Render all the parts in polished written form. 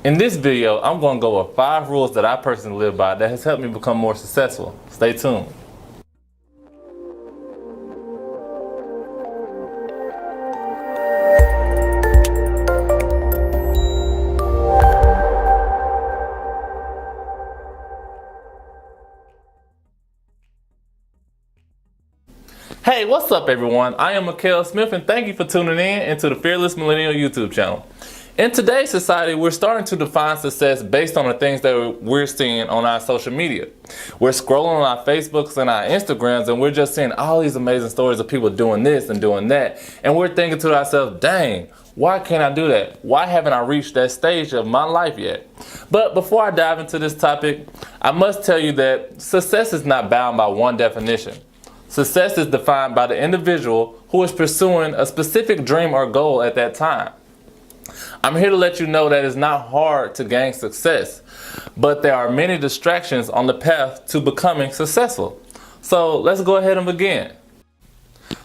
In this video, I'm going to go over 5 rules that I personally live by that has helped me become more successful. Stay tuned. Hey, what's up everyone? I am Mikhail Smith and thank you for tuning in into the Fearless Millennial YouTube channel. In today's society, we're starting to define success based on the things that we're seeing on our social media. We're scrolling on our Facebooks and our Instagrams and we're just seeing all these amazing stories of people doing this and doing that. And we're thinking to ourselves, dang, why can't I do that? Why haven't I reached that stage of my life yet? But before I dive into this topic, I must tell you that success is not bound by one definition. Success is defined by the individual who is pursuing a specific dream or goal at that time. I'm here to let you know that it's not hard to gain success, but there are many distractions on the path to becoming successful. So let's go ahead and begin.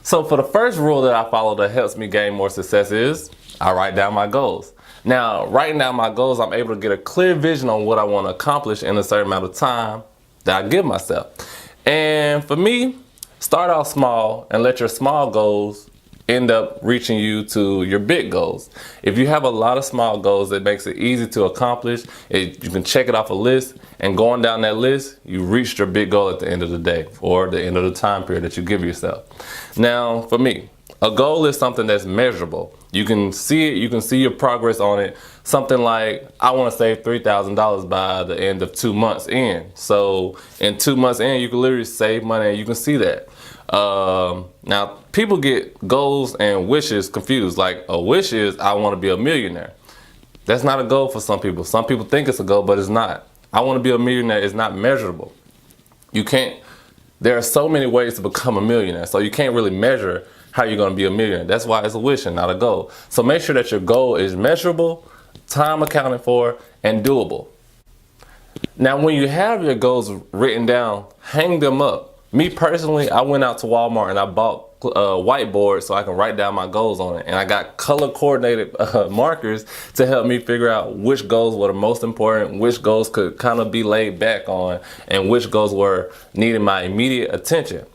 So for the first rule that I follow that helps me gain more success is I write down my goals. Now, writing down my goals, I'm able to get a clear vision on what I want to accomplish in a certain amount of time that I give myself. And for me, start out small and let your small goals end up reaching you to your big goals. If you have a lot of small goals, it makes it easy to accomplish. You can check it off a list, and going down that list, you reached your big goal at the end of the day or the end of the time period that you give yourself. Now, for me, a goal is something that's measurable. You can see it, you can see your progress on it. Something like, I want to save $3,000 by the end of 2 months in. So in 2 months in, you can literally save money and you can see that. Now, people get goals and wishes confused. Like a wish is, I want to be a millionaire. That's not a goal for some people. Some people think it's a goal, but it's not. I want to be a millionaire is not measurable. You can't, there are so many ways to become a millionaire. So you can't really measure how you're going to be a millionaire. That's why it's a wish and not a goal. So make sure that your goal is measurable, time accounted for, and doable. Now, when you have your goals written down, hang them up. Me personally, I went out to Walmart and I bought a whiteboard so I can write down my goals on it. And I got color coordinated markers to help me figure out which goals were the most important, which goals could kind of be laid back on, and which goals were needing my immediate attention.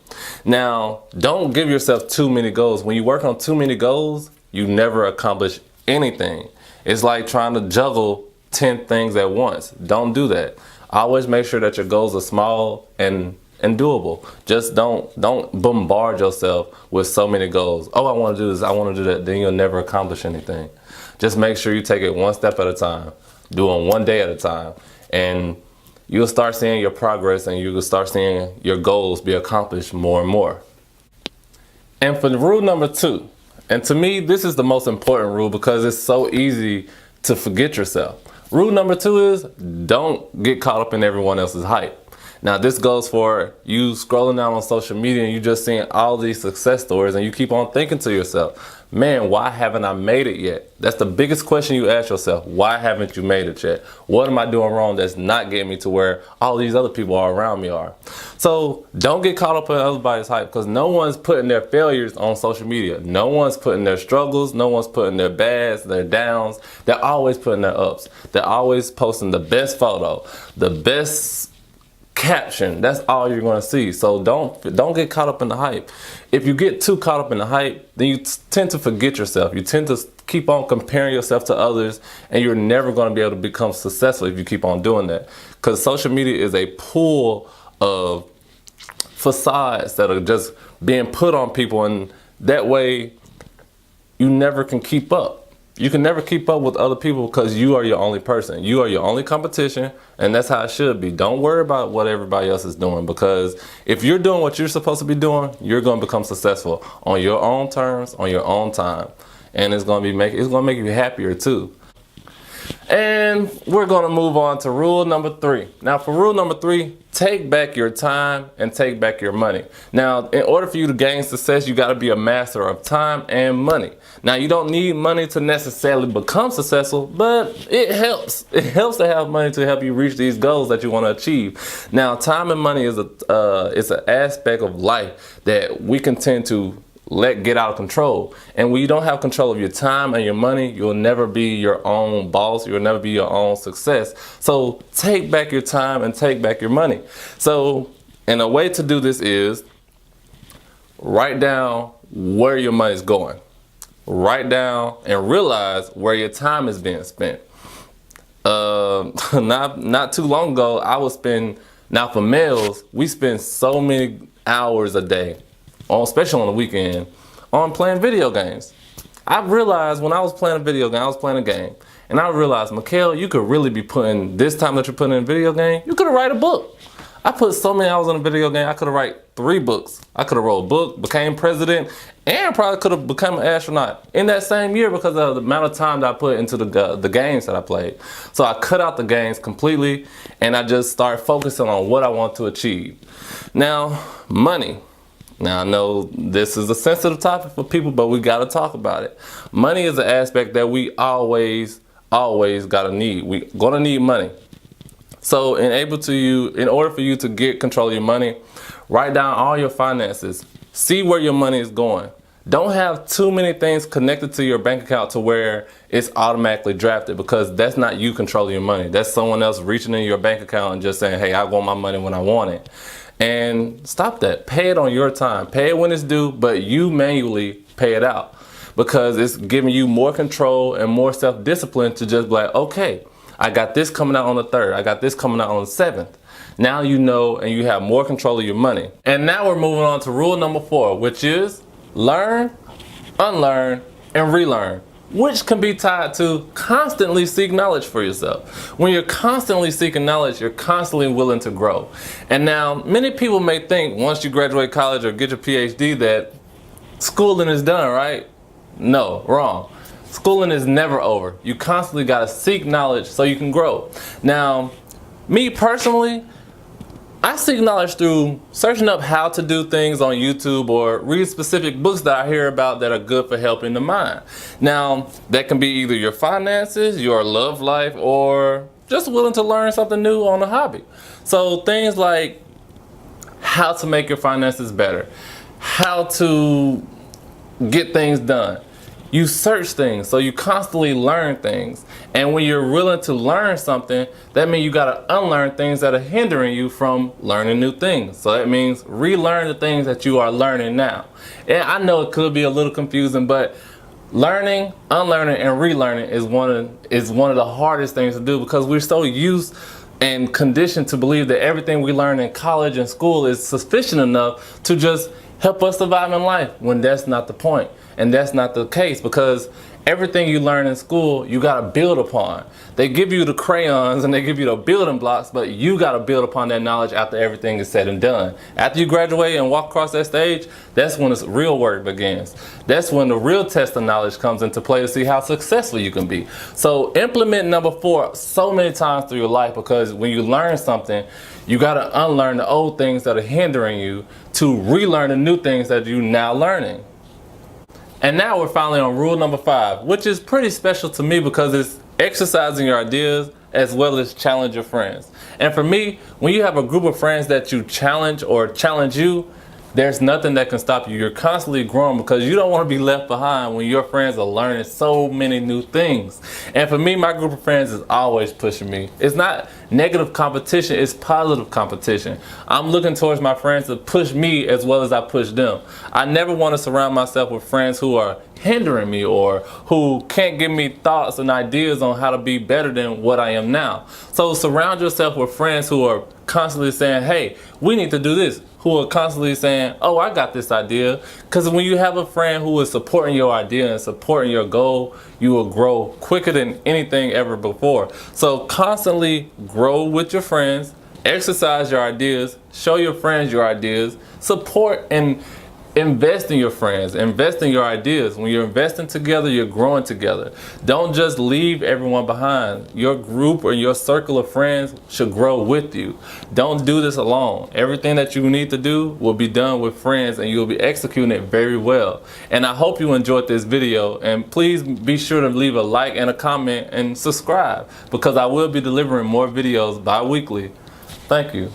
Now, don't give yourself too many goals. When you work on too many goals, you never accomplish anything. It's like trying to juggle 10 things at once. Don't do that. Always make sure that your goals are small and doable. Just don't bombard yourself with so many goals. Oh, I want to do this, I want to do that. Then you'll never accomplish anything. Just make sure you take it one step at a time, doing one day at a time, and you'll start seeing your progress and you'll start seeing your goals be accomplished more and more. And for rule number 2, and to me, this is the most important rule because it's so easy to forget yourself. Rule number 2 is don't get caught up in everyone else's hype. Now, this goes for you scrolling down on social media and you just seeing all these success stories and you keep on thinking to yourself, man, why haven't I made it yet? That's the biggest question you ask yourself. Why haven't you made it yet? What am I doing wrong that's not getting me to where all these other people are around me are? So don't get caught up in everybody's hype because no one's putting their failures on social media. No one's putting their struggles. No one's putting their bads, their downs. They're always putting their ups. They're always posting the best photo, the best caption. That's all you're going to see. So don't get caught up in the hype. If you get too caught up in the hype, then you tend to forget yourself. You tend to keep on comparing yourself to others, and you're never going to be able to become successful if you keep on doing that. Because social media is a pool of facades that are just being put on people, and that way you never can keep up. You can never keep up with other people because you are your only person. You are your only competition, and that's how it should be. Don't worry about what everybody else is doing, because if you're doing what you're supposed to be doing, you're going to become successful on your own terms, on your own time, and it's going to make you happier too. And we're going to move on to rule number 3. Now, for rule number 3, take back your time and take back your money. Now, in order for you to gain success, you got to be a master of time and money. Now, you don't need money to necessarily become successful, but it helps. It helps to have money to help you reach these goals that you want to achieve. Now, time and money is it's an aspect of life that we can tend to let get out of control. And when you don't have control of your time and your money, you'll never be your own boss. You'll never be your own success. So take back your time and take back your money. So, and a way to do this is write down where your money is going. Write down and realize where your time is being spent. Not too long ago, I was spending, now for males, we spend so many hours a day, especially on the weekend, on playing video games. I realized when I was playing a video game, I was playing a game, and I realized, Mikhail, you could really be putting this time that you're putting in a video game, you could have write a book. I put so many hours on a video game, I could have write 3 books. I could have wrote a book, became president, and probably could have become an astronaut in that same year because of the amount of time that I put into the games that I played. So I cut out the games completely, and I just started focusing on what I want to achieve. Now, money. Now, I know this is a sensitive topic for people, but we got to talk about it. Money is an aspect that we always got to need. We're going to need money. So in order for you to get control of your money, write down all your finances. See where your money is going. Don't have too many things connected to your bank account to where it's automatically drafted, because that's not you controlling your money. That's someone else reaching in your bank account and just saying, hey, I want my money when I want it. And stop that. Pay it on your time. Pay it when it's due, but you manually pay it out, because it's giving you more control and more self-discipline to just be like, okay, I got this coming out on the 3rd. I got this coming out on the 7th. Now you know, and you have more control of your money. And now we're moving on to rule number 4, which is learn, unlearn, and relearn, which can be tied to constantly seek knowledge for yourself. When you're constantly seeking knowledge, you're constantly willing to grow. And now many people may think once you graduate college or get your PhD that schooling is done, right? No, wrong. Schooling is never over. You constantly got to seek knowledge so you can grow. Now, me personally, I seek knowledge through searching up how to do things on YouTube or read specific books that I hear about that are good for helping the mind. Now, that can be either your finances, your love life, or just willing to learn something new on a hobby. So things like how to make your finances better, how to get things done. You search things, so you constantly learn things. And when you're willing to learn something, that means you gotta unlearn things that are hindering you from learning new things. So that means relearn the things that you are learning now. And I know it could be a little confusing, but learning, unlearning, and relearning is one of the hardest things to do, because we're so used and conditioned to believe that everything we learn in college and school is sufficient enough to just help us survive in life, when that's not the point. And that's not the case, because everything you learn in school, you got to build upon. They give you the crayons and they give you the building blocks, but you got to build upon that knowledge after everything is said and done. After you graduate and walk across that stage, that's when the real work begins. That's when the real test of knowledge comes into play to see how successful you can be. So implement number 4 so many times through your life, because when you learn something, you got to unlearn the old things that are hindering you to relearn the new things that you're now learning. And now we're finally on rule number 5, which is pretty special to me because it's exercising your ideas as well as challenge your friends. And for me, when you have a group of friends that you challenge or challenge you, there's nothing that can stop you. You're constantly growing, because you don't want to be left behind when your friends are learning so many new things. And for me, my group of friends is always pushing me. It's not negative competition, it's positive competition. I'm looking towards my friends to push me as well as I push them. I never want to surround myself with friends who are hindering me or who can't give me thoughts and ideas on how to be better than what I am now. So surround yourself with friends who are constantly saying, hey, we need to do this. Who are constantly saying, oh, I got this idea. Because when you have a friend who is supporting your idea and supporting your goal, you will grow quicker than anything ever before. So constantly grow with your friends, exercise your ideas, show your friends your ideas, support and invest in your friends, invest in your ideas. When you're investing together, you're growing together. Don't just leave everyone behind. Your group or your circle of friends should grow with you. Don't do this alone. Everything that you need to do will be done with friends, and you'll be executing it very well. And I hope you enjoyed this video, and please be sure to leave a like and a comment and subscribe, because I will be delivering more videos bi-weekly. Thank you.